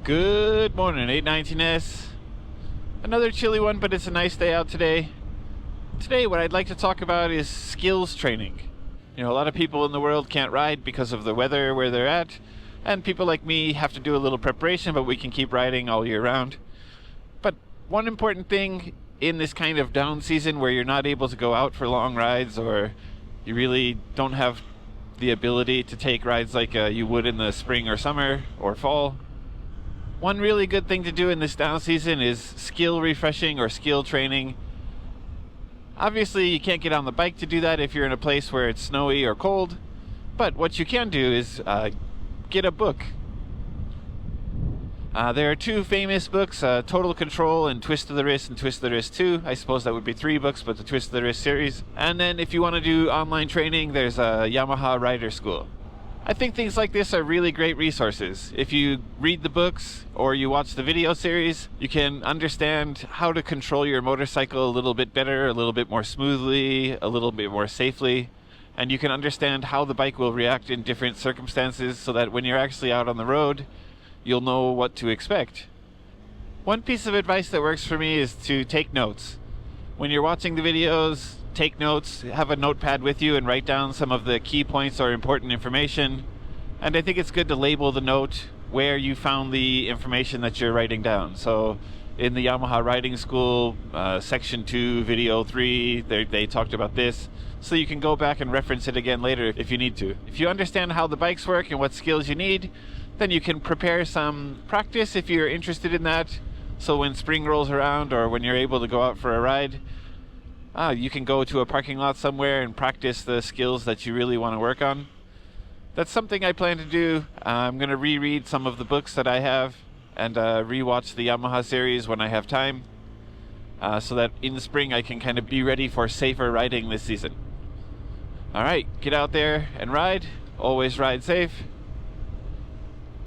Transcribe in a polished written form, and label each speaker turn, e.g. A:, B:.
A: Good morning, 819S. Another chilly one, but it's a nice day out today. Today, what I'd like to talk about is skills training. You know, a lot of people in the world can't ride because of the weather where they're at, and people like me have to do a little preparation, but we can keep riding all year round. But one important thing in this kind of down season where you're not able to go out for long rides, or you really don't have the ability to take rides like you would in the spring or summer or fall, one really good thing to do in this down season is skill refreshing or skill training. Obviously, you can't get on the bike to do that if you're in a place where it's snowy or cold, but what you can do is get a book. There are two famous books, Total Control and Twist of the Wrist and Twist of the Wrist 2. I suppose that would be 3 books, but the Twist of the Wrist series. And then if you want to do online training, there's a Yamaha Rider School. I think things like this are really great resources. If you read the books or you watch the video series, you can understand how to control your motorcycle a little bit better, a little bit more smoothly, a little bit more safely. And you can understand how the bike will react in different circumstances so that when you're actually out on the road, you'll know what to expect. One piece of advice that works for me is to take notes. When you're watching the videos, take notes, have a notepad with you and write down some of the key points or important information. And I think it's good to label the note where you found the information that you're writing down. So in the Yamaha Riding School, Section 2, Video 3, they talked about this. So you can go back and reference it again later if you need to. If you understand how the bikes work and what skills you need, then you can prepare some practice if you're interested in that. So when spring rolls around or when you're able to go out for a ride, you can go to a parking lot somewhere and practice the skills that you really want to work on. That's something I plan to do. I'm going to reread some of the books that I have and rewatch the Yamaha series when I have time, so that in the spring I can kind of be ready for safer riding this season. Alright, get out there and ride. Always ride safe.